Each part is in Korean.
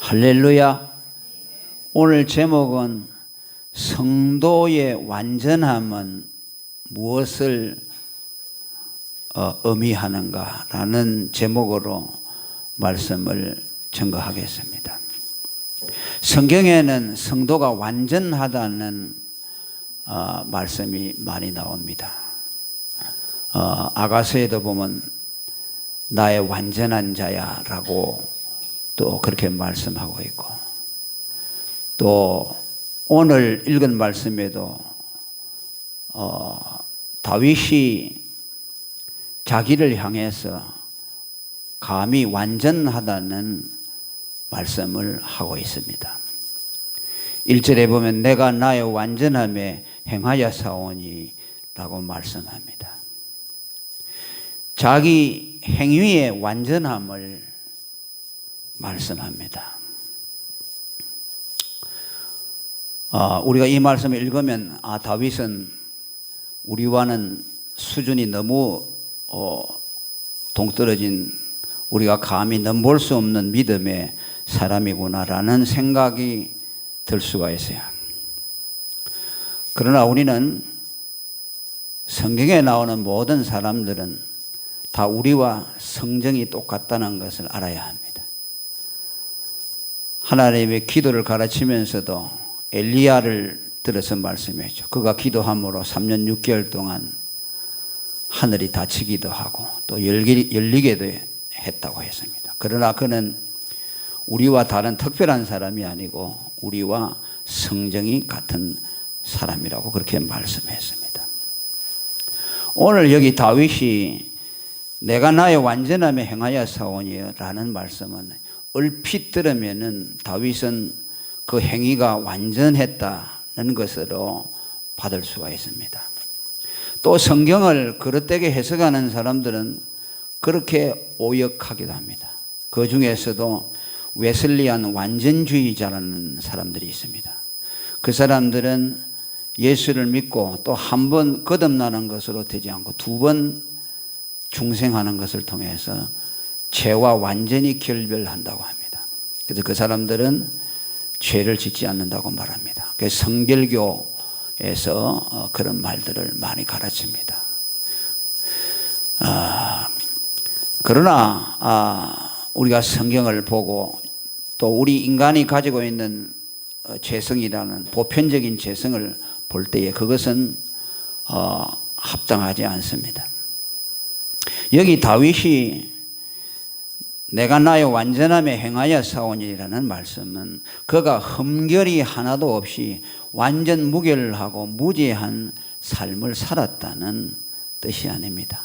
할렐루야. 오늘 제목은 성도의 완전함은 무엇을 의미하는가라는 제목으로 말씀을 증거하겠습니다. 성경에는 성도가 완전하다는 말씀이 많이 나옵니다. 아가서에도 보면 나의 완전한 자야 라고 또 그렇게 말씀하고 있고, 또 오늘 읽은 말씀에도 다윗이 자기를 향해서 감히 완전하다는 말씀을 하고 있습니다. 1절에 보면 내가 나의 완전함에 행하여 사오니 라고 말씀합니다. 자기 행위의 완전함을 말씀합니다. 우리가 이 말씀을 읽으면 다윗은 우리와는 수준이 너무 동떨어진, 우리가 감히 넘볼 수 없는 믿음의 사람이구나라는 생각이 들 수가 있어요. 그러나 우리는 성경에 나오는 모든 사람들은 다 우리와 성정이 똑같다는 것을 알아야 합니다. 하나님의 기도를 가르치면서도 엘리야를 들어서 말씀했죠. 그가 기도함으로 3년 6개월 동안 하늘이 닫히기도 하고 또 열리게도 했다고 했습니다. 그러나 그는 우리와 다른 특별한 사람이 아니고 우리와 성정이 같은 사람이라고 그렇게 말씀했습니다. 오늘 여기 다윗이 내가 나의 완전함에 행하여 사오니라는 말씀은 얼핏 들으면은 다윗은 그 행위가 완전했다는 것으로 받을 수가 있습니다. 또 성경을 그릇되게 해석하는 사람들은 그렇게 오역하기도 합니다. 그 중에서도 웨슬리안 완전주의자라는 사람들이 있습니다. 그 사람들은 예수를 믿고 또 한 번 거듭나는 것으로 되지 않고 두 번 중생하는 것을 통해서 죄와 완전히 결별한다고 합니다. 그래서 그 사람들은 죄를 짓지 않는다고 말합니다. 그래서 성결교에서 그런 말들을 많이 가르칩니다. 그러나 우리가 성경을 보고 또 우리 인간이 가지고 있는 죄성이라는 보편적인 죄성을 볼 때에 그것은 합당하지 않습니다. 여기 다윗이 내가 나의 완전함에 행하여 사오니라는 말씀은 그가 흠결이 하나도 없이 완전 무결하고 무죄한 삶을 살았다는 뜻이 아닙니다.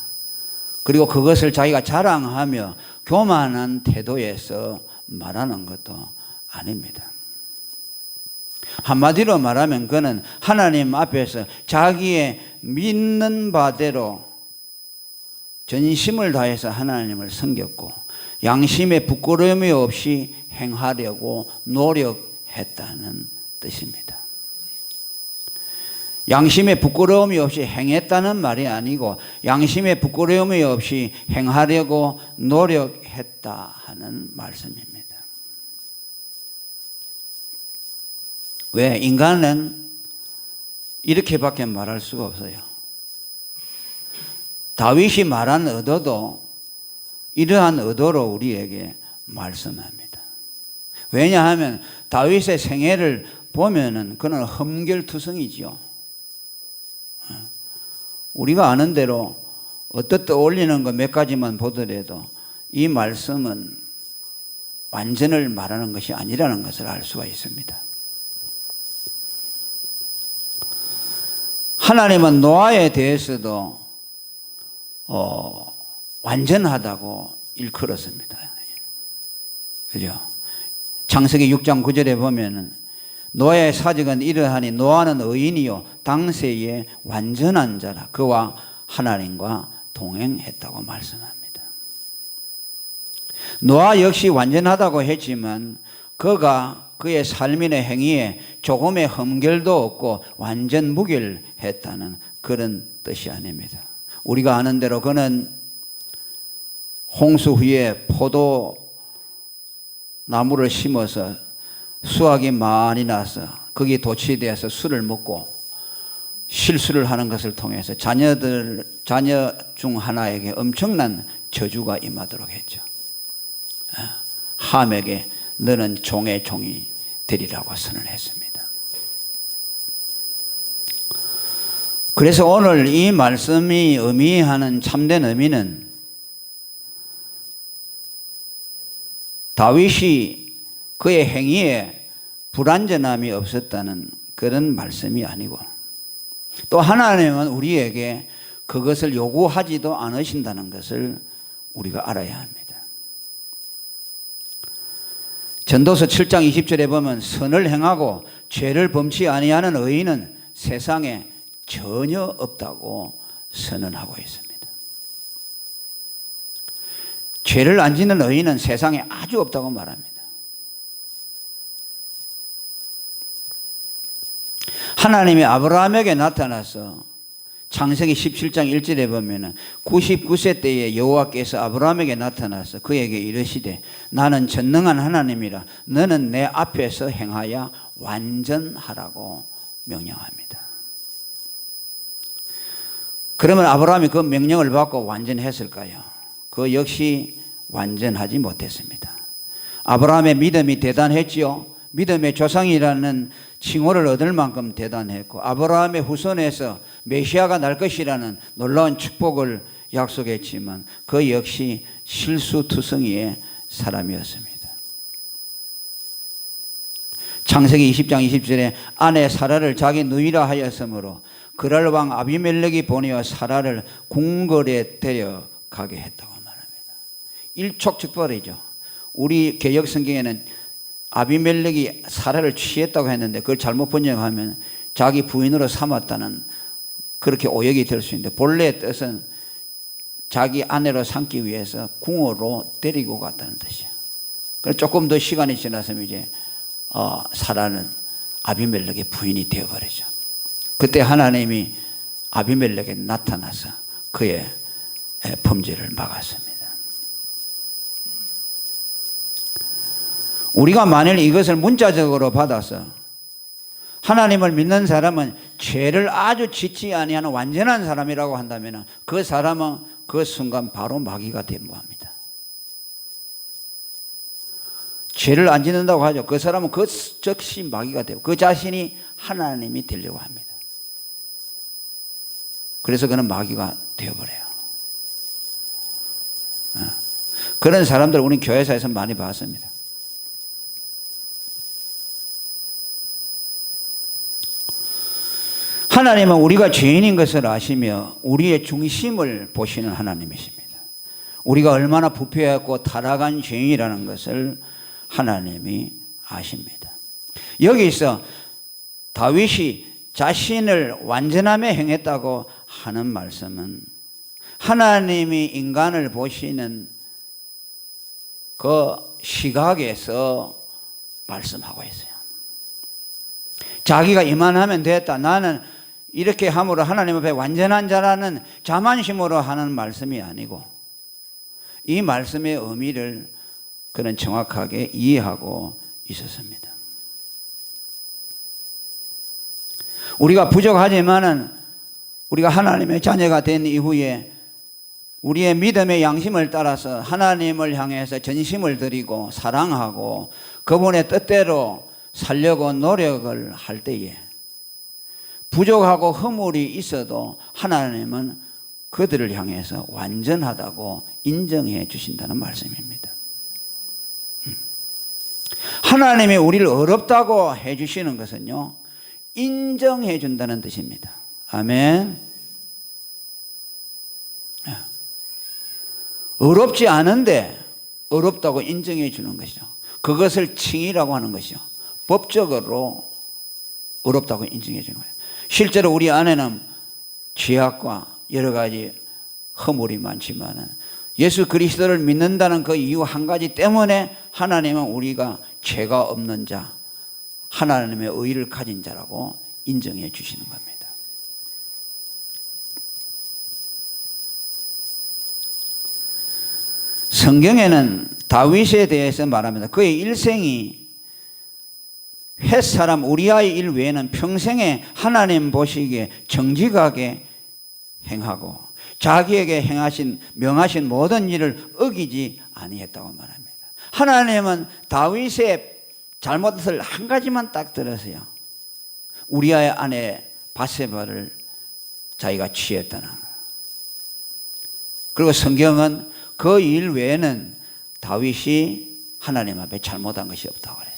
그리고 그것을 자기가 자랑하며 교만한 태도에서 말하는 것도 아닙니다. 한마디로 말하면 그는 하나님 앞에서 자기의 믿는 바대로 전심을 다해서 하나님을 섬겼고 양심에 부끄러움이 없이 행하려고 노력했다는 뜻입니다. 양심에 부끄러움이 없이 행했다는 말이 아니고 양심에 부끄러움이 없이 행하려고 노력했다 하는 말씀입니다. 왜? 인간은 이렇게밖에 말할 수가 없어요. 다윗이 말한 의도도 이러한 의도로 우리에게 말씀합니다. 왜냐하면 다윗의 생애를 보면은 그는 흠결투성이지요. 우리가 아는 대로 어떻게 떠올리는 것 몇 가지만 보더라도 이 말씀은 완전을 말하는 것이 아니라는 것을 알 수가 있습니다. 하나님은 노아에 대해서도 완전하다고 일컬었습니다. 그죠? 창세기 6장 9절에 보면은 노아의 사적은 이러하니 노아는 의인이요 당세에 완전한 자라 그와 하나님과 동행했다고 말씀합니다. 노아 역시 완전하다고 했지만 그의 삶이나 행위에 조금의 흠결도 없고 완전 무결했다는 그런 뜻이 아닙니다. 우리가 아는 대로 그는 홍수 후에 포도 나무를 심어서 수확이 많이 나서 거기에 도취되어서 술을 먹고 실수를 하는 것을 통해서 자녀 중 하나에게 엄청난 저주가 임하도록 했죠. 함에게 너는 종의 종이 되리라고 선언했습니다. 그래서 오늘 이 말씀이 의미하는 참된 의미는 다윗이 그의 행위에 불완전함이 없었다는 그런 말씀이 아니고, 또 하나님은 우리에게 그것을 요구하지도 않으신다는 것을 우리가 알아야 합니다. 전도서 7장 20절에 보면 선을 행하고 죄를 범치 아니하는 의인은 세상에 전혀 없다고 선언하고 있습니다. 죄를 안 짓는 의인은 세상에 아주 없다고 말합니다. 하나님이 아브라함에게 나타나서 창세기 17장 1절에 보면 99세 때에 여호와께서 아브라함에게 나타나서 그에게 이르시되 나는 전능한 하나님이라 너는 내 앞에서 행하여 완전하라고 명령합니다. 그러면 아브라함이 그 명령을 받고 완전했을까요? 그 역시 완전하지 못했습니다. 아브라함의 믿음이 대단했지요. 믿음의 조상이라는 칭호를 얻을 만큼 대단했고, 아브라함의 후손에서 메시아가 날 것이라는 놀라운 축복을 약속했지만 그 역시 실수투성이의 사람이었습니다. 창세기 20장 20절에 아내 사라를 자기 누이라 하였으므로 그랄 왕 아비멜렉이 보내어 사라를 궁궐에 데려가게 했다고 말합니다. 일촉즉발이죠. 우리 개역 성경에는 아비멜렉이 사라를 취했다고 했는데 그걸 잘못 번역하면 자기 부인으로 삼았다는 그렇게 오역이 될 수 있는데, 본래의 뜻은 자기 아내로 삼기 위해서 궁으로 데리고 갔다는 뜻이에요. 그래서 조금 더 시간이 지났으면 이제 사라는 아비멜렉의 부인이 되어버리죠. 그때 하나님이 아비멜렉에 나타나서 그의 범죄를 막았습니다. 우리가 만일 이것을 문자적으로 받아서 하나님을 믿는 사람은 죄를 아주 짓지 아니하는 완전한 사람이라고 한다면 그 사람은 그 순간 바로 마귀가 된무합니다. 죄를 안 짓는다고 하죠. 그 사람은 그 즉시 마귀가 되고 그 자신이 하나님이 되려고 합니다. 그래서 그는 마귀가 되어버려요. 그런 사람들 우리 교회사에서 많이 봤습니다. 하나님은 우리가 죄인인 것을 아시며 우리의 중심을 보시는 하나님이십니다. 우리가 얼마나 부패하고 타락한 죄인이라는 것을 하나님이 아십니다. 여기서 다윗이 자신을 완전함에 행했다고 하는 말씀은 하나님이 인간을 보시는 그 시각에서 말씀하고 있어요. 자기가 이만하면 됐다, 나는 이렇게 함으로 하나님 앞에 완전한 자라는 자만심으로 하는 말씀이 아니고 이 말씀의 의미를 그는 정확하게 이해하고 있었습니다. 우리가 부족하지만은 우리가 하나님의 자녀가 된 이후에 우리의 믿음의 양심을 따라서 하나님을 향해서 전심을 드리고 사랑하고 그분의 뜻대로 살려고 노력을 할 때에 부족하고 허물이 있어도 하나님은 그들을 향해서 완전하다고 인정해 주신다는 말씀입니다. 하나님이 우리를 어렵다고 해 주시는 것은요, 인정해 준다는 뜻입니다. 아멘. 어렵지 않은데 어렵다고 인정해 주는 것이죠. 그것을 칭의라고 하는 것이죠. 법적으로 어렵다고 인정해 주는 거예요. 실제로 우리 안에는 죄악과 여러 가지 허물이 많지만 예수 그리스도를 믿는다는 그 이유 한 가지 때문에 하나님은 우리가 죄가 없는 자, 하나님의 의를 가진 자라고 인정해 주시는 겁니다. 성경에는 다윗에 대해서 말합니다. 그의 일생이 헷사람 우리아의 일 외에는 평생에 하나님 보시기에 정직하게 행하고 자기에게 명하신 모든 일을 어기지 아니했다고 말합니다. 하나님은 다윗의 잘못을 한 가지만 딱 들으세요. 우리아의 아내 바세바를 자기가 취했다는 거예요. 그리고 성경은 그 일 외에는 다윗이 하나님 앞에 잘못한 것이 없다고 그래요.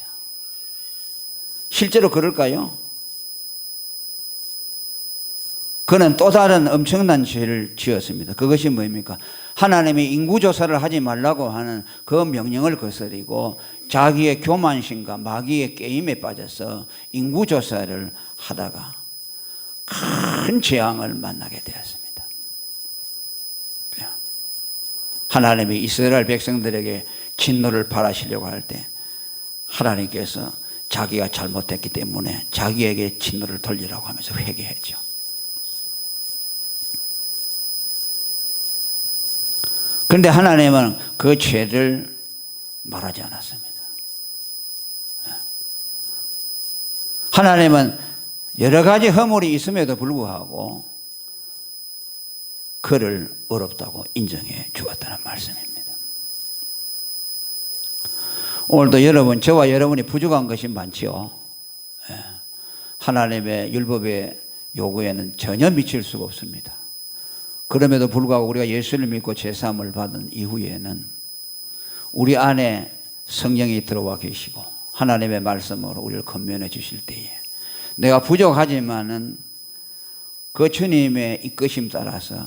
실제로 그럴까요? 그는 또 다른 엄청난 죄를 지었습니다. 그것이 뭐입니까? 하나님이 인구조사를 하지 말라고 하는 그 명령을 거스리고 자기의 교만심과 마귀의 게임에 빠져서 인구조사를 하다가 큰 재앙을 만나게 되었습니다. 하나님이 이스라엘 백성들에게 진노를 발하시려고 할 때 하나님께서 자기가 잘못했기 때문에 자기에게 진노를 돌리라고 하면서 회개했죠. 그런데 하나님은 그 죄를 말하지 않았습니다. 하나님은 여러 가지 허물이 있음에도 불구하고 그를 어렵다고 인정해 주었다는 말씀입니다. 오늘도 여러분, 저와 여러분이 부족한 것이 많지요. 하나님의 율법의 요구에는 전혀 미칠 수가 없습니다. 그럼에도 불구하고 우리가 예수를 믿고 제사함을 받은 이후에는 우리 안에 성령이 들어와 계시고 하나님의 말씀으로 우리를 건면해 주실 때에 내가 부족하지만은 그 주님의 이끄심 따라서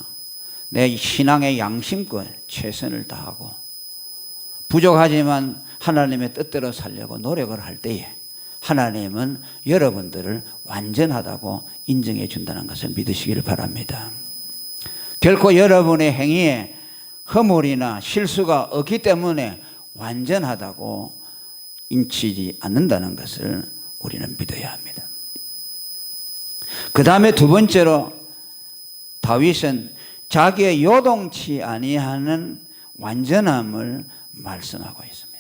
내 신앙의 양심껏 최선을 다하고 부족하지만 하나님의 뜻대로 살려고 노력을 할 때에 하나님은 여러분들을 완전하다고 인정해 준다는 것을 믿으시기를 바랍니다. 결코 여러분의 행위에 허물이나 실수가 없기 때문에 완전하다고 인치지 않는다는 것을 우리는 믿어야 합니다. 그 다음에 두 번째로 다윗은 자기의 요동치 아니하는 완전함을 말씀하고 있습니다.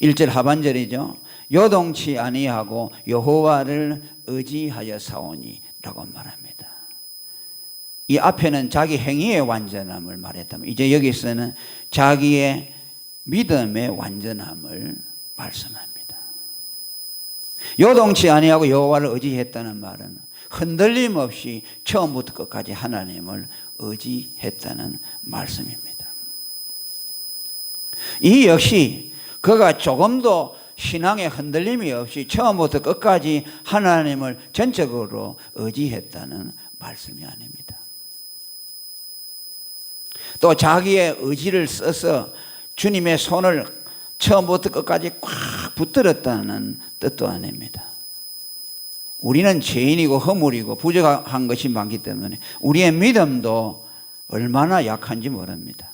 1절 하반절이죠. 요동치 아니하고 여호와를 의지하여 사오니 라고 말합니다. 이 앞에는 자기 행위의 완전함을 말했다면 이제 여기서는 자기의 믿음의 완전함을 말씀합니다. 요동치 아니하고 여호와를 의지했다는 말은 흔들림 없이 처음부터 끝까지 하나님을 의지했다는 말씀입니다. 이 역시 그가 조금도 신앙에 흔들림이 없이 처음부터 끝까지 하나님을 전적으로 의지했다는 말씀이 아닙니다. 또 자기의 의지를 써서 주님의 손을 처음부터 끝까지 꽉 붙들었다는 뜻도 아닙니다. 우리는 죄인이고 허물이고 부족한 것이 많기 때문에 우리의 믿음도 얼마나 약한지 모릅니다.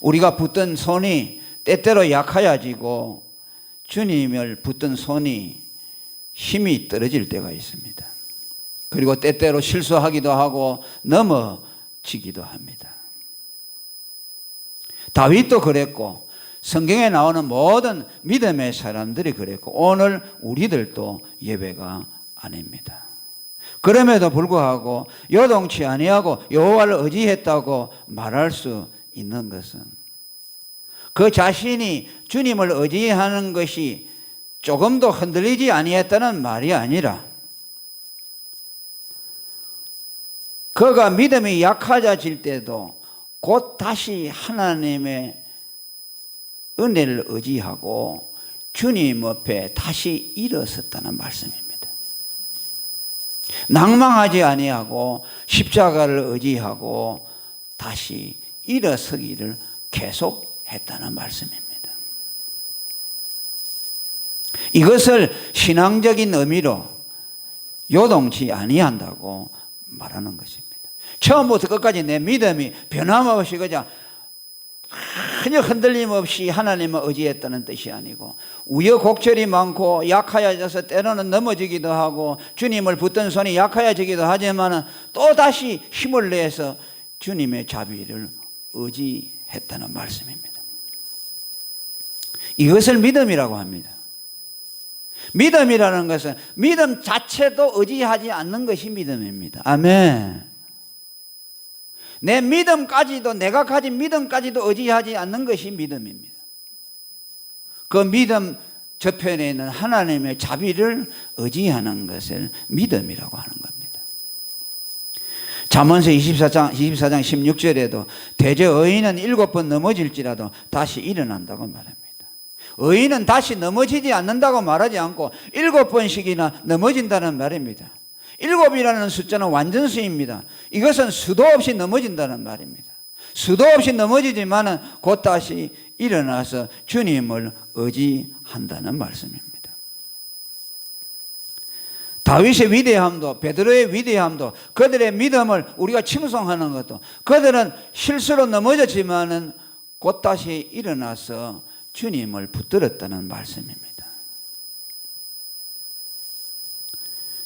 우리가 붙든 손이 때때로 약해지고 주님을 붙든 손이 힘이 떨어질 때가 있습니다. 그리고 때때로 실수하기도 하고 넘어지기도 합니다. 다윗도 그랬고 성경에 나오는 모든 믿음의 사람들이 그랬고 오늘 우리들도 예외가 아닙니다. 그럼에도 불구하고 요동치 아니하고 여호와를 의지했다고 말할 수 있는 것은 그 자신이 주님을 의지하는 것이 조금도 흔들리지 아니했다는 말이 아니라 그가 믿음이 약해질 때도 곧 다시 하나님의 은혜를 의지하고 주님 앞에 다시 일어섰다는 말씀입니다. 낭망하지 아니하고 십자가를 의지하고 다시 일어서기를 계속했다는 말씀입니다. 이것을 신앙적인 의미로 요동치 아니한다고 말하는 것입니다. 처음부터 끝까지 내 믿음이 변함없이 그냥 전혀 흔들림 없이 하나님을 의지했다는 뜻이 아니고 우여곡절이 많고 약하여져서 때로는 넘어지기도 하고 주님을 붙든 손이 약하여지기도 하지만 또 다시 힘을 내서 주님의 자비를 의지했다는 했다는 말씀입니다. 이것을 믿음이라고 합니다. 믿음이라는 것은 믿음 자체도 의지하지 않는 것이 믿음입니다. 아멘. 내 믿음까지도, 내가 가진 믿음까지도 의지하지 않는 것이 믿음입니다. 그 믿음 저편에 있는 하나님의 자비를 의지하는 것을 믿음이라고 하는 겁니다. 잠언서 24장 16절에도 대저 의인은 7번 넘어질지라도 다시 일어난다고 말합니다. 의인은 다시 넘어지지 않는다고 말하지 않고 7번씩이나 넘어진다는 말입니다. 7이라는 숫자는 완전수입니다. 이것은 수도 없이 넘어진다는 말입니다. 수도 없이 넘어지지만은 곧 다시 일어나서 주님을 의지한다는 말씀입니다. 다윗의 위대함도, 베드로의 위대함도, 그들의 믿음을 우리가 칭송하는 것도, 그들은 실수로 넘어졌지만은 곧 다시 일어나서 주님을 붙들었다는 말씀입니다.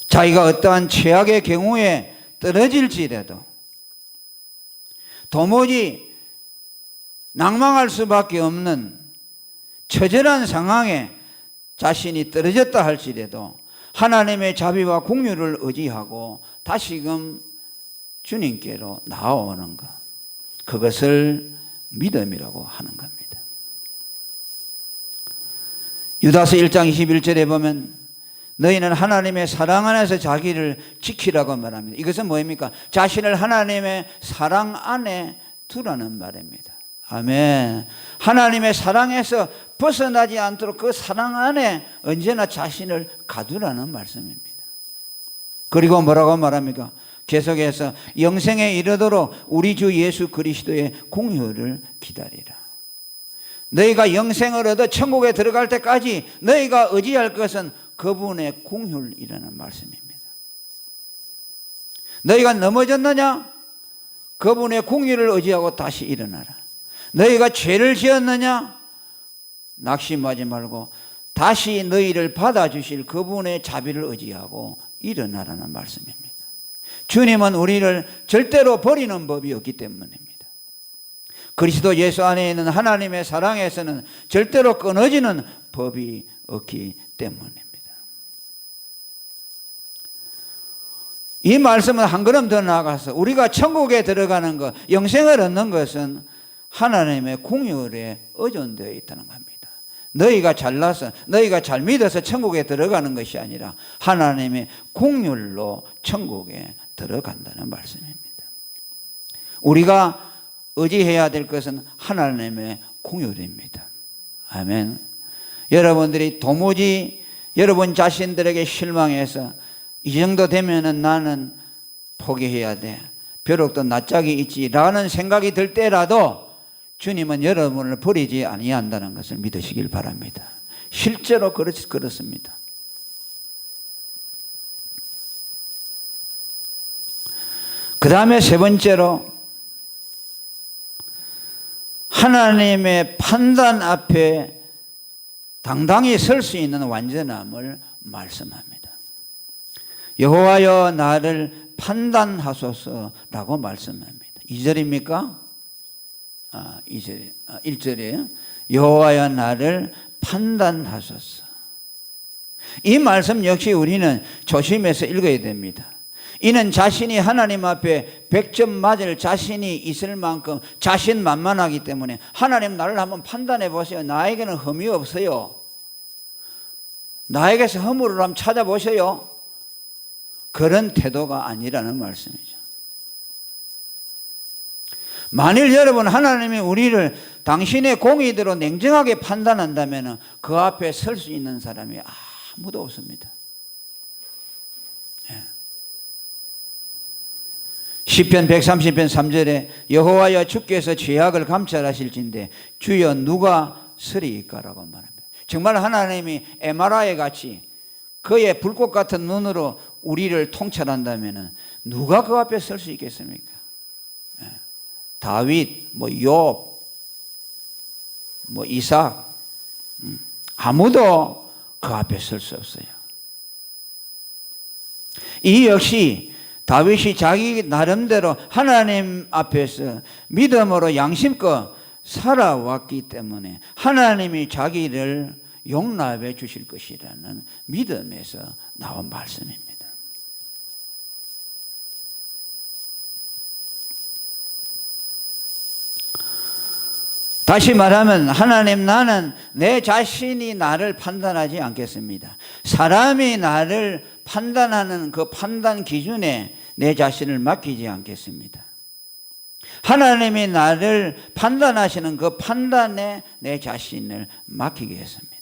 자기가 어떠한 최악의 경우에 떨어질지라도 도무지 낭망할 수밖에 없는 처절한 상황에 자신이 떨어졌다 할지라도 하나님의 자비와 공유를 의지하고 다시금 주님께로 나아오는 것, 그것을 믿음이라고 하는 겁니다. 유다서 1장 21절에 보면 너희는 하나님의 사랑 안에서 자기를 지키라고 말합니다. 이것은 뭐입니까? 자신을 하나님의 사랑 안에 두라는 말입니다. 아멘. 하나님의 사랑에서 벗어나지 않도록 그 사랑 안에 언제나 자신을 가두라는 말씀입니다. 그리고 뭐라고 말합니까? 계속해서 영생에 이르도록 우리 주 예수 그리스도의 공효를 기다리라. 너희가 영생을 얻어 천국에 들어갈 때까지 너희가 의지할 것은 그분의 공효이라는 말씀입니다. 너희가 넘어졌느냐? 그분의 공효를 의지하고 다시 일어나라. 너희가 죄를 지었느냐? 낙심하지 말고 다시 너희를 받아주실 그분의 자비를 의지하고 일어나라는 말씀입니다. 주님은 우리를 절대로 버리는 법이 없기 때문입니다. 그리스도 예수 안에 있는 하나님의 사랑에서는 절대로 끊어지는 법이 없기 때문입니다. 이 말씀은 한 걸음 더 나아가서 우리가 천국에 들어가는 것, 영생을 얻는 것은 하나님의 공율에 의존되어 있다는 겁니다. 너희가 잘나서, 너희가 잘 믿어서 천국에 들어가는 것이 아니라 하나님의 공율로 천국에 들어간다는 말씀입니다. 우리가 의지해야 될 것은 하나님의 공율입니다. 아멘. 여러분들이 도무지 여러분 자신들에게 실망해서 이 정도 되면은 나는 포기해야 돼, 벼룩도 낯짝이 있지라는 생각이 들 때라도 주님은 여러분을 버리지 아니한다는 것을 믿으시길 바랍니다. 실제로 그렇습니다. 그 다음에 세 번째로 하나님의 판단 앞에 당당히 설 수 있는 완전함을 말씀합니다. 여호와여 나를 판단하소서라고 말씀합니다. 2절입니까? 1절이에요. 여호와여 나를 판단하소서. 이 말씀 역시 우리는 조심해서 읽어야 됩니다. 이는 자신이 하나님 앞에 100점 맞을 자신이 있을 만큼 자신만만하기 때문에 하나님 나를 한번 판단해 보세요. 나에게는 흠이 없어요. 나에게서 허물을 한번 찾아보세요. 그런 태도가 아니라는 말씀이죠. 만일 여러분 하나님이 우리를 당신의 공의대로 냉정하게 판단한다면 그 앞에 설 수 있는 사람이 아무도 없습니다. 시편 130편 3절에 여호와여 주께서 죄악을 감찰하실진데 주여 누가 서리이까라고 말합니다. 정말 하나님이 MRI 같이 그의 불꽃 같은 눈으로 우리를 통찰한다면 누가 그 앞에 설 수 있겠습니까? 다윗, 욥, 이삭, 아무도 그 앞에 설 수 없어요. 이 역시 다윗이 자기 나름대로 하나님 앞에서 믿음으로 양심껏 살아왔기 때문에 하나님이 자기를 용납해 주실 것이라는 믿음에서 나온 말씀입니다. 다시 말하면 하나님, 나는 내 자신이 나를 판단하지 않겠습니다. 사람이 나를 판단하는 그 판단 기준에 내 자신을 맡기지 않겠습니다. 하나님이 나를 판단하시는 그 판단에 내 자신을 맡기겠습니다.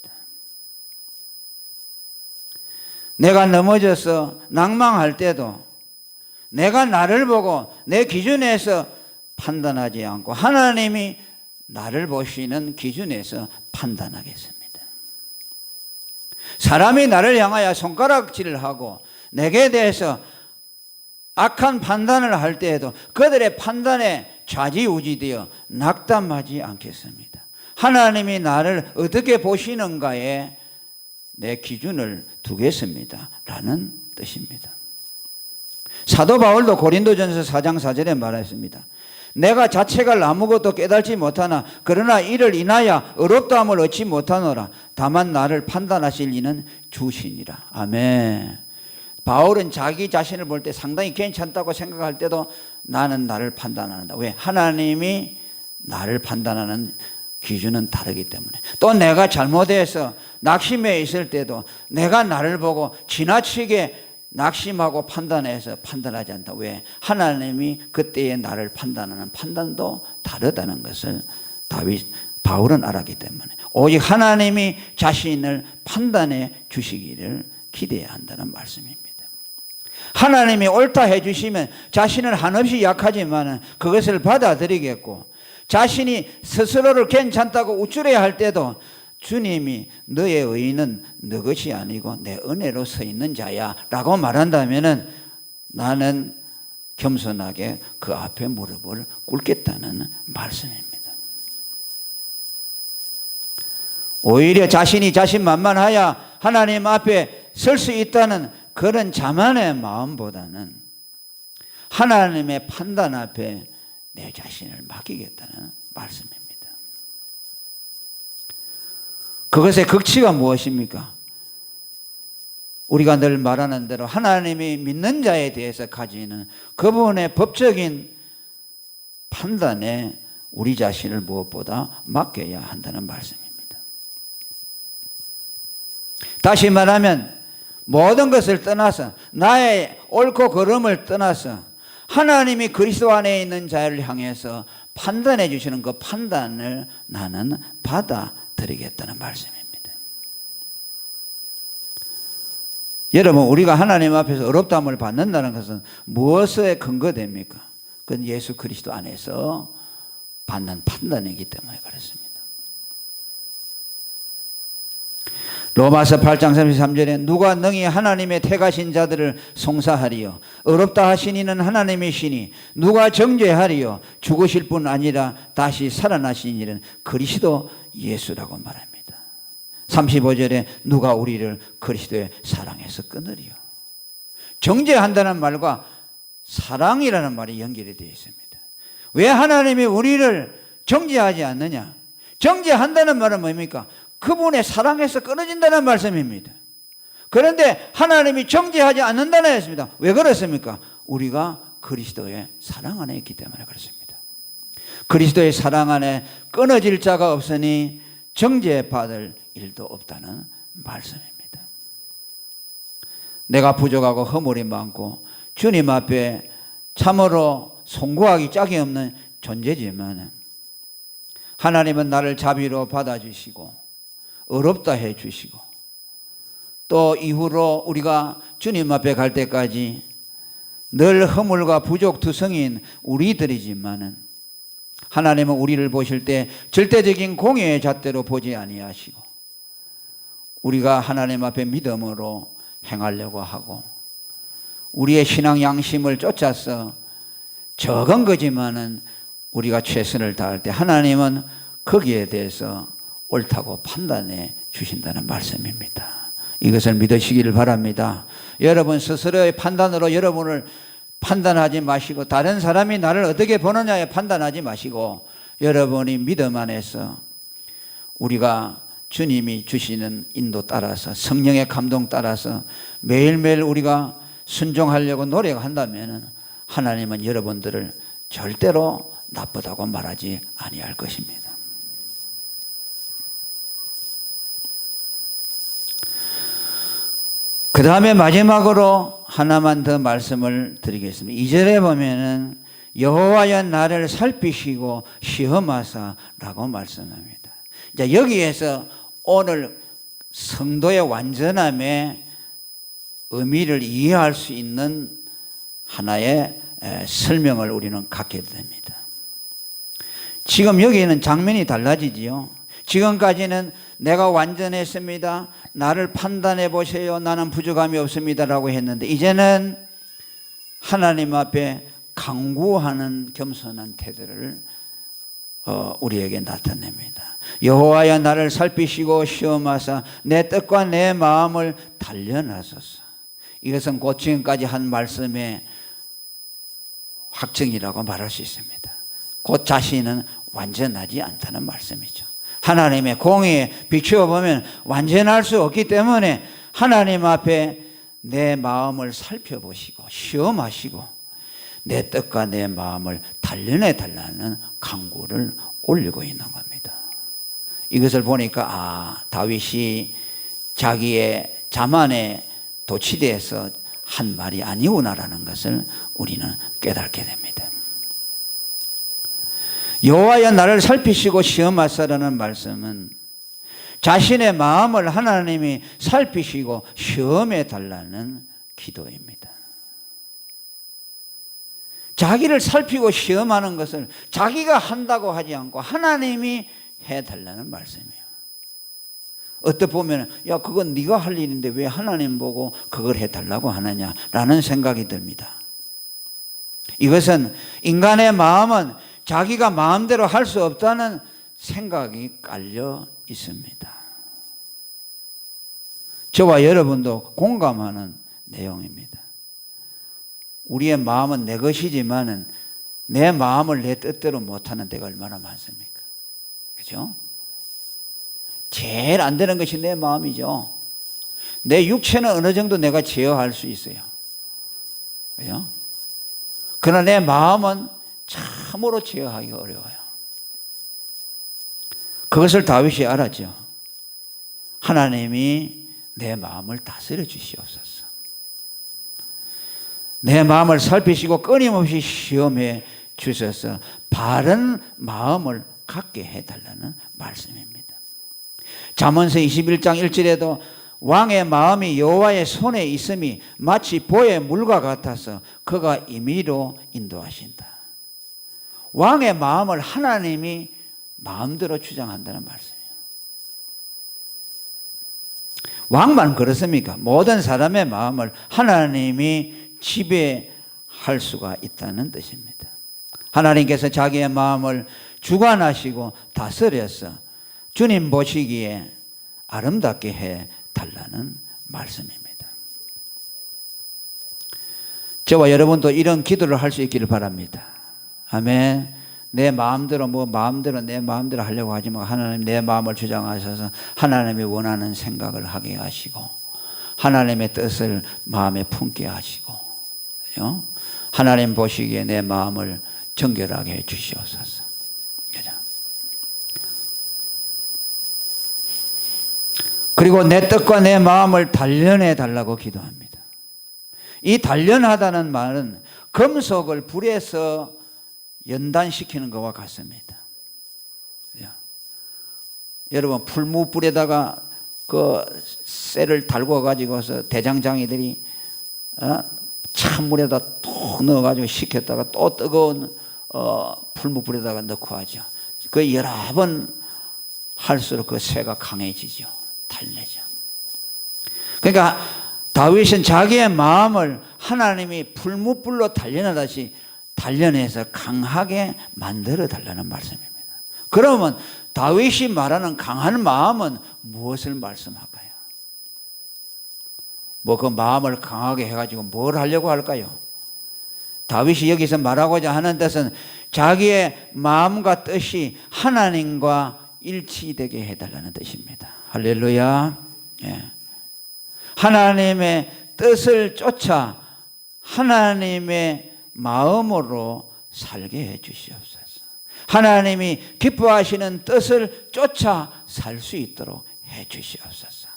내가 넘어져서 낭망할 때도 내가 나를 보고 내 기준에서 판단하지 않고 하나님이 나를 보시는 기준에서 판단하겠습니다. 사람이 나를 향하여 손가락질을 하고 내게 대해서 악한 판단을 할 때에도 그들의 판단에 좌지우지되어 낙담하지 않겠습니다. 하나님이 나를 어떻게 보시는가에 내 기준을 두겠습니다 라는 뜻입니다. 사도 바울도 고린도전서 4장 4절에 말했습니다. 내가 자책할 아무것도 깨달지 못하나 그러나 이를 인하여 의롭다함을 얻지 못하노라. 다만 나를 판단하실 이는 주시니라. 아멘. 바울은 자기 자신을 볼 때 상당히 괜찮다고 생각할 때도 나는 나를 판단한다. 왜? 하나님이 나를 판단하는 기준은 다르기 때문에. 또 내가 잘못해서 낙심해 있을 때도 내가 나를 보고 지나치게 낙심하고 판단해서 판단하지 않다. 왜? 하나님이 그때의 나를 판단하는 판단도 다르다는 것을 바울은 알았기 때문에 오직 하나님이 자신을 판단해 주시기를 기대해야 한다는 말씀입니다. 하나님이 옳다 해주시면 자신은 한없이 약하지만 그것을 받아들이겠고, 자신이 스스로를 괜찮다고 우쭐해야 할 때도 주님이 너의 의는 너 것이 아니고 내 은혜로 서 있는 자야 라고 말한다면 나는 겸손하게 그 앞에 무릎을 꿇겠다는 말씀입니다. 오히려 자신이 자신만만하여 하나님 앞에 설 수 있다는 그런 자만의 마음보다는 하나님의 판단 앞에 내 자신을 맡기겠다는 말씀입니다. 그것의 극치가 무엇입니까? 우리가 늘 말하는 대로 하나님이 믿는 자에 대해서 가지는 그분의 법적인 판단에 우리 자신을 무엇보다 맡겨야 한다는 말씀입니다. 다시 말하면 모든 것을 떠나서 나의 옳고 그름을 떠나서 하나님이 그리스도 안에 있는 자를 향해서 판단해 주시는 그 판단을 나는 받아들이겠다는 말씀입니다. 여러분, 우리가 하나님 앞에서 의롭다함을 받는다는 것은 무엇에 근거됩니까? 그건 예수 그리스도 안에서 받는 판단이기 때문에 그렇습니다. 로마서 8장 33절에 누가 능히 하나님의 택하신 자들을 송사하리요 의롭다 하신 이는 하나님이시니 누가 정죄하리요 죽으실 뿐 아니라 다시 살아나신 이는 그리스도 예수라고 말합니다. 35절에 누가 우리를 그리스도의 사랑에서 끊으리요. 정죄한다는 말과 사랑이라는 말이 연결이 되어 있습니다. 왜 하나님이 우리를 정죄하지 않느냐? 정죄한다는 말은 뭡니까? 그분의 사랑에서 끊어진다는 말씀입니다. 그런데 하나님이 정죄하지 않는다는 했습니다. 왜 그렇습니까? 우리가 그리스도의 사랑 안에 있기 때문에 그렇습니다. 그리스도의 사랑 안에 끊어질 자가 없으니 정죄받을 일도 없다는 말씀입니다. 내가 부족하고 허물이 많고 주님 앞에 참으로 송구하기 짝이 없는 존재지만 하나님은 나를 자비로 받아주시고 의롭다 해주시고 또 이후로 우리가 주님 앞에 갈 때까지 늘 허물과 부족투성인 우리들이지만은 하나님은 우리를 보실 때 절대적인 공의의 잣대로 보지 아니하시고 우리가 하나님 앞에 믿음으로 행하려고 하고 우리의 신앙 양심을 쫓아서 적은 거지만은 우리가 최선을 다할 때 하나님은 거기에 대해서 옳다고 판단해 주신다는 말씀입니다. 이것을 믿으시기를 바랍니다. 여러분 스스로의 판단으로 여러분을 판단하지 마시고 다른 사람이 나를 어떻게 보느냐에 판단하지 마시고 여러분이 믿음 안에서 우리가 주님이 주시는 인도 따라서 성령의 감동 따라서 매일매일 우리가 순종하려고 노력한다면 하나님은 여러분들을 절대로 나쁘다고 말하지 아니할 것입니다. 그 다음에 마지막으로 하나만 더 말씀을 드리겠습니다. 2절에 보면은 여호와여 나를 살피시고 시험하사라고 말씀합니다. 자, 여기에서 오늘 성도의 완전함의 의미를 이해할 수 있는 하나의 설명을 우리는 갖게 됩니다. 지금 여기에는 장면이 달라지지요. 지금까지는 내가 완전했습니다. 나를 판단해 보세요. 나는 부족함이 없습니다. 라고 했는데 이제는 하나님 앞에 간구하는 겸손한 태도를 우리에게 나타냅니다. 여호와여 나를 살피시고 시험하사 내 뜻과 내 마음을 단련하소서. 이것은 곧 지금까지 한 말씀의 확증이라고 말할 수 있습니다. 곧 자신은 완전하지 않다는 말씀이죠. 하나님의 공의에 비추어 보면 완전할 수 없기 때문에 하나님 앞에 내 마음을 살펴보시고 시험하시고 내 뜻과 내 마음을 단련해 달라는 간구를 올리고 있는 겁니다. 이것을 보니까 다윗이 자기의 자만에 도취돼서 한 말이 아니구나라는 것을 우리는 깨닫게 됩니다. 여호와여 나를 살피시고 시험하사라는 말씀은 자신의 마음을 하나님이 살피시고 시험해 달라는 기도입니다. 자기를 살피고 시험하는 것을 자기가 한다고 하지 않고 하나님이 해달라는 말씀이에요. 어떻게 보면 야 그건 네가 할 일인데 왜 하나님 보고 그걸 해달라고 하느냐라는 생각이 듭니다. 이것은 인간의 마음은 자기가 마음대로 할 수 없다는 생각이 깔려 있습니다. 저와 여러분도 공감하는 내용입니다. 우리의 마음은 내 것이지만은 내 마음을 내 뜻대로 못하는 데가 얼마나 많습니까? 그렇죠? 제일 안 되는 것이 내 마음이죠. 내 육체는 어느 정도 내가 제어할 수 있어요. 그렇죠? 그러나 내 마음은 참으로 제어하기가 어려워요. 그것을 다윗이 알았죠. 하나님이 내 마음을 다스려 주시옵소서. 내 마음을 살피시고 끊임없이 시험해 주셔서 바른 마음을 갖게 해달라는 말씀입니다. 잠언서 21장 1절에도 왕의 마음이 여호와의 손에 있음이 마치 보의 물과 같아서 그가 임의로 인도하신다. 왕의 마음을 하나님이 마음대로 주장한다는 말씀이에요. 왕만 그렇습니까? 모든 사람의 마음을 하나님이 지배할 수가 있다는 뜻입니다. 하나님께서 자기의 마음을 주관하시고 다스려서 주님 보시기에 아름답게 해달라는 말씀입니다. 저와 여러분도 이런 기도를 할 수 있기를 바랍니다. 아멘. 내 마음대로 내 마음대로 하려고 하지 말고 하나님 내 마음을 주장하셔서 하나님이 원하는 생각을 하게 하시고 하나님의 뜻을 마음에 품게 하시고 하나님 보시기에 내 마음을 정결하게 해 주시옵소서. 그리고 내 뜻과 내 마음을 단련해 달라고 기도합니다. 이 단련하다는 말은 금속을 불에서 연단시키는 것과 같습니다. 여러분 풀무불에다가 그 쇠를 달궈 가지고서 대장장이들이 찬물에다 톡 넣어가지고 식혔다가 또 뜨거운 풀무불에다가 넣고 하죠. 그 여러 번 할수록 그 쇠가 강해지죠. 달래죠. 그러니까 다윗은 자기의 마음을 하나님이 풀무불로 단련하듯이 단련해서 강하게 만들어 달라는 말씀입니다. 그러면 다윗이 말하는 강한 마음은 무엇을 말씀할까요? 그 마음을 강하게 해가지고 뭘 하려고 할까요? 다윗이 여기서 말하고자 하는 뜻은 자기의 마음과 뜻이 하나님과 일치되게 해달라는 뜻입니다. 할렐루야. 예. 하나님의 뜻을 쫓아 하나님의 마음으로 살게 해 주시옵소서. 하나님이 기뻐하시는 뜻을 쫓아 살 수 있도록 해 주시옵소서.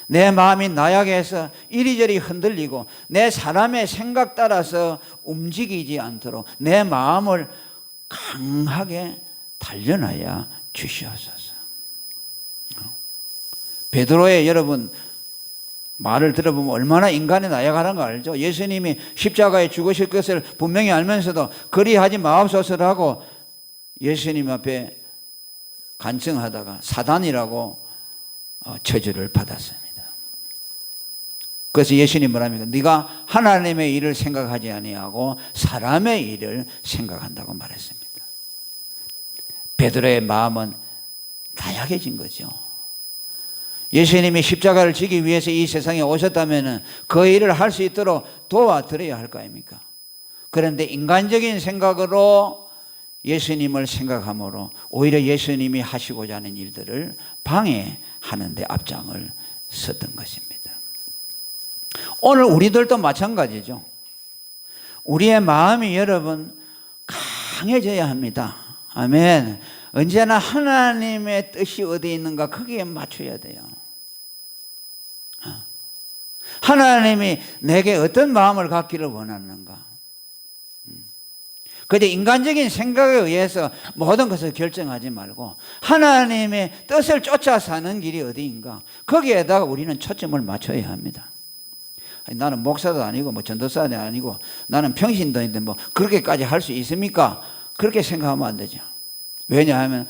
내 마음이 나약해서 이리저리 흔들리고 내 사람의 생각 따라서 움직이지 않도록 내 마음을 강하게 단련하여 주시옵소서. 베드로의 여러분 말을 들어보면 얼마나 인간이 나약하는 거 알죠? 예수님이 십자가에 죽으실 것을 분명히 알면서도 그리하지 마옵소서라고 예수님 앞에 간청하다가 사단이라고 저주를 받았습니다. 그래서 예수님 뭐랍니까? 네가 하나님의 일을 생각하지 아니하고 사람의 일을 생각한다고 말했습니다. 베드로의 마음은 나약해진 거죠. 예수님이 십자가를 지기 위해서 이 세상에 오셨다면 그 일을 할 수 있도록 도와드려야 할 거 아닙니까? 그런데 인간적인 생각으로 예수님을 생각함으로 오히려 예수님이 하시고자 하는 일들을 방해하는 데 앞장을 섰던 것입니다. 오늘 우리들도 마찬가지죠. 우리의 마음이 여러분 강해져야 합니다. 아멘. 언제나 하나님의 뜻이 어디 있는가 거기에 맞춰야 돼요. 하나님이 내게 어떤 마음을 갖기를 원하는가. 그런데 인간적인 생각에 의해서 모든 것을 결정하지 말고 하나님의 뜻을 쫓아 사는 길이 어디인가 거기에다가 우리는 초점을 맞춰야 합니다. 나는 목사도 아니고 뭐 전도사도 아니고 나는 평신도인데 뭐 그렇게까지 할 수 있습니까? 그렇게 생각하면 안 되죠. 왜냐하면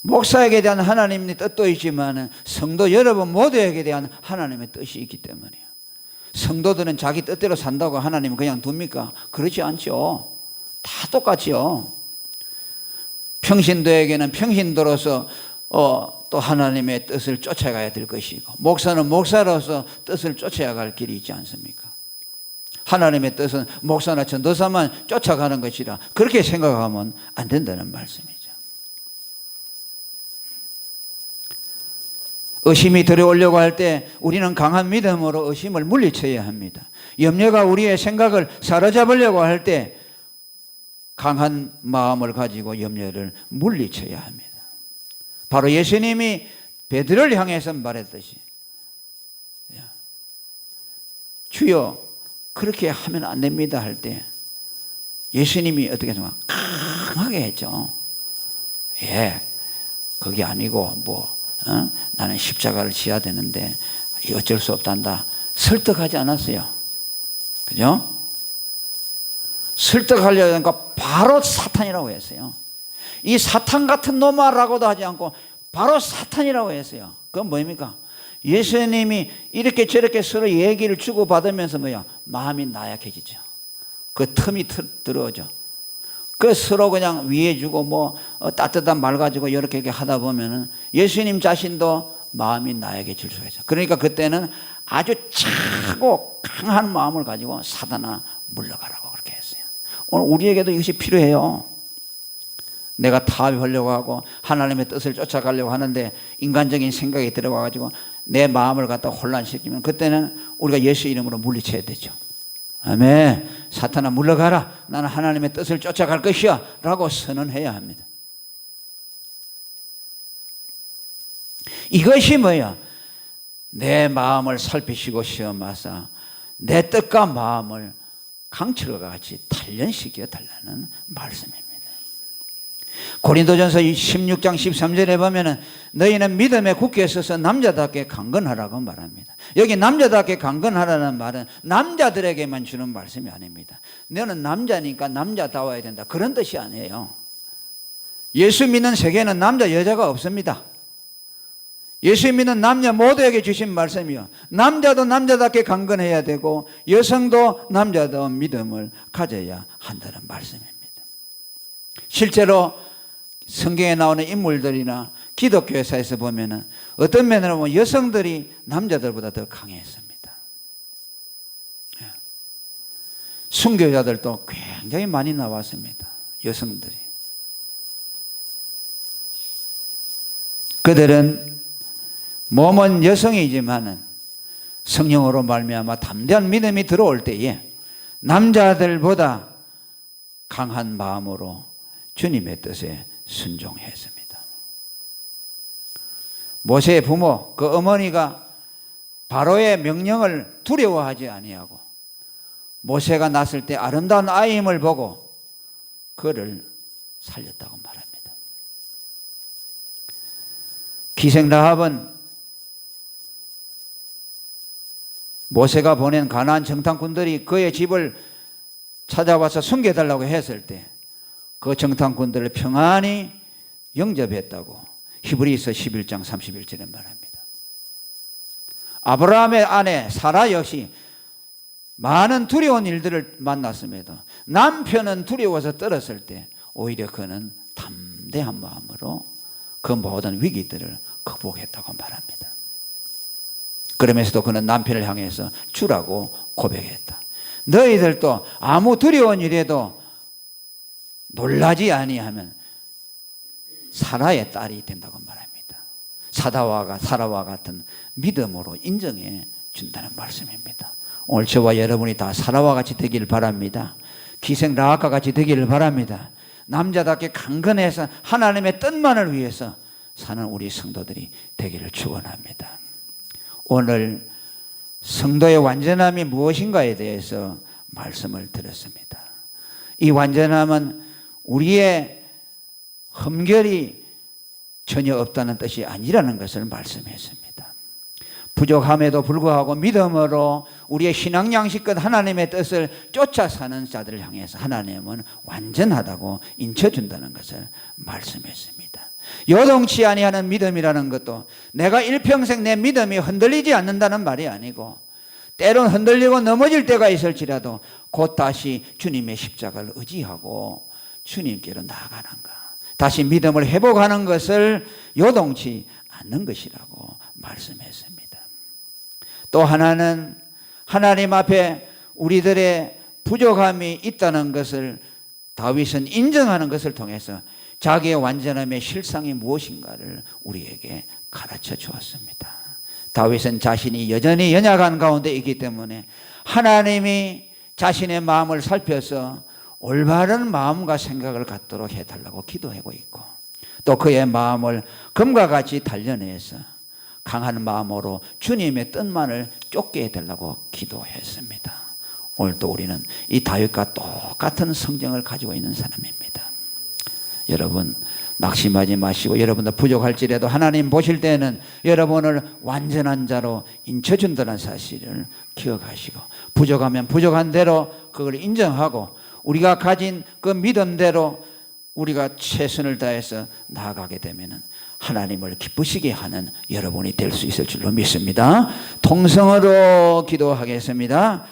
목사에게 대한 하나님의 뜻도 있지만 성도 여러분 모두에게 대한 하나님의 뜻이 있기 때문이에요. 성도들은 자기 뜻대로 산다고 하나님은 그냥 둡니까? 그렇지 않죠. 다 똑같지요. 평신도에게는 평신도로서 또 하나님의 뜻을 쫓아가야 될 것이고 목사는 목사로서 뜻을 쫓아야 갈 길이 있지 않습니까? 하나님의 뜻은 목사나 전도사만 쫓아가는 것이라 그렇게 생각하면 안 된다는 말씀이죠. 의심이 들어오려고 할 때 우리는 강한 믿음으로 의심을 물리쳐야 합니다. 염려가 우리의 생각을 사로잡으려고 할 때 강한 마음을 가지고 염려를 물리쳐야 합니다. 바로 예수님이 베드로를 향해서 말했듯이 주여 그렇게 하면 안 됩니다 할 때 예수님이 어떻게 했습니까? 강하게 했죠. 예, 그게 아니고 나는 십자가를 지어야 되는데 어쩔 수 없단다. 설득하지 않았어요. 그죠? 설득하려고 하니까 바로 사탄이라고 했어요. 이 사탄 같은 놈아라고도 하지 않고 바로 사탄이라고 했어요. 그건 뭡니까? 예수님이 이렇게 저렇게 서로 얘기를 주고받으면서 마음이 나약해지죠. 그 틈이 들어오죠. 그 서로 그냥 위해주고 따뜻한 말 가지고 이렇게 하다 보면은 예수님 자신도 마음이 나약해질 수가 있어요. 그러니까 그때는 아주 차고 강한 마음을 가지고 사단아 물러가라고 그렇게 했어요. 오늘 우리에게도 이것이 필요해요. 내가 타협하려고 하고 하나님의 뜻을 쫓아가려고 하는데 인간적인 생각이 들어와가지고 내 마음을 갖다 혼란시키면 그때는 우리가 예수 이름으로 물리쳐야 되죠. 아멘. 사탄아 물러가라. 나는 하나님의 뜻을 쫓아갈 것이야 라고 선언해야 합니다. 이것이 뭐야? 내 마음을 살피시고 시험하사 내 뜻과 마음을 강철과 같이 단련시켜 달라는 말씀입니다. 고린도전서 16장 13절에 보면은 너희는 믿음에 굳게 서서 남자답게 강건하라고 말합니다. 여기 남자답게 강건하라는 말은 남자들에게만 주는 말씀이 아닙니다. 너는 남자니까 남자다워야 된다 그런 뜻이 아니에요. 예수 믿는 세계에는 남자 여자가 없습니다. 예수 믿는 남녀 모두에게 주신 말씀이요. 남자도 남자답게 강건해야 되고 여성도 남자다운 믿음을 가져야 한다는 말씀입니다. 실제로 성경에 나오는 인물들이나 기독교 회사에서 보면은 어떤 면으로 보면 여성들이 남자들보다 더 강했습니다. 순교자들도 굉장히 많이 나왔습니다. 여성들이. 그들은 몸은 여성이지만은 성령으로 말미암아 담대한 믿음이 들어올 때에 남자들보다 강한 마음으로 주님의 뜻에 순종했습니다. 모세의 부모, 그 어머니가 바로의 명령을 두려워하지 아니하고 모세가 낳았을 때 아름다운 아이임을 보고 그를 살렸다고 말합니다. 기생 라합은 모세가 보낸 가나안 정탐꾼들이 그의 집을 찾아와서 숨겨달라고 했을 때 그 정탐꾼들을 평안히 영접했다고 히브리서 11장 31절에 말합니다. 아브라함의 아내 사라 역시 많은 두려운 일들을 만났습니다. 남편은 두려워서 떨었을 때 오히려 그는 담대한 마음으로 그 모든 위기들을 극복했다고 말합니다. 그러면서도 그는 남편을 향해서 주라고 고백했다. 너희들도 아무 두려운 일에도 놀라지 아니하면 사라의 딸이 된다고 말합니다. 사라와 같은 믿음으로 인정해 준다는 말씀입니다. 오늘 저와 여러분이 다 사라와 같이 되기를 바랍니다. 기생 라합과 같이 되기를 바랍니다. 남자답게 강건해서 하나님의 뜻만을 위해서 사는 우리 성도들이 되기를 축원합니다. 오늘 성도의 완전함이 무엇인가에 대해서 말씀을 드렸습니다. 이 완전함은 우리의 흠결이 전혀 없다는 뜻이 아니라는 것을 말씀했습니다. 부족함에도 불구하고 믿음으로 우리의 신앙 양식껏 하나님의 뜻을 쫓아 사는 자들을 향해서 하나님은 완전하다고 인쳐준다는 것을 말씀했습니다. 요동치 아니하는 믿음이라는 것도 내가 일평생 내 믿음이 흔들리지 않는다는 말이 아니고 때론 흔들리고 넘어질 때가 있을지라도 곧 다시 주님의 십자가를 의지하고 주님께로 나아가는 것, 다시 믿음을 회복하는 것을 요동치 않는 것이라고 말씀했습니다. 또 하나는 하나님 앞에 우리들의 부족함이 있다는 것을 다윗은 인정하는 것을 통해서 자기의 완전함의 실상이 무엇인가를 우리에게 가르쳐 주었습니다. 다윗은 자신이 여전히 연약한 가운데 있기 때문에 하나님이 자신의 마음을 살펴서 올바른 마음과 생각을 갖도록 해달라고 기도하고 있고 또 그의 마음을 금과 같이 단련해서 강한 마음으로 주님의 뜻만을 쫓게 해달라고 기도했습니다. 오늘 또 우리는 이 다윗과 똑같은 성정을 가지고 있는 사람입니다. 여러분 낙심하지 마시고 여러분도 부족할지라도 하나님 보실 때는 여러분을 완전한 자로 인쳐준다는 사실을 기억하시고 부족하면 부족한 대로 그걸 인정하고 우리가 가진 그 믿음대로 우리가 최선을 다해서 나아가게 되면 하나님을 기쁘시게 하는 여러분이 될 수 있을 줄로 믿습니다. 통성으로 기도하겠습니다.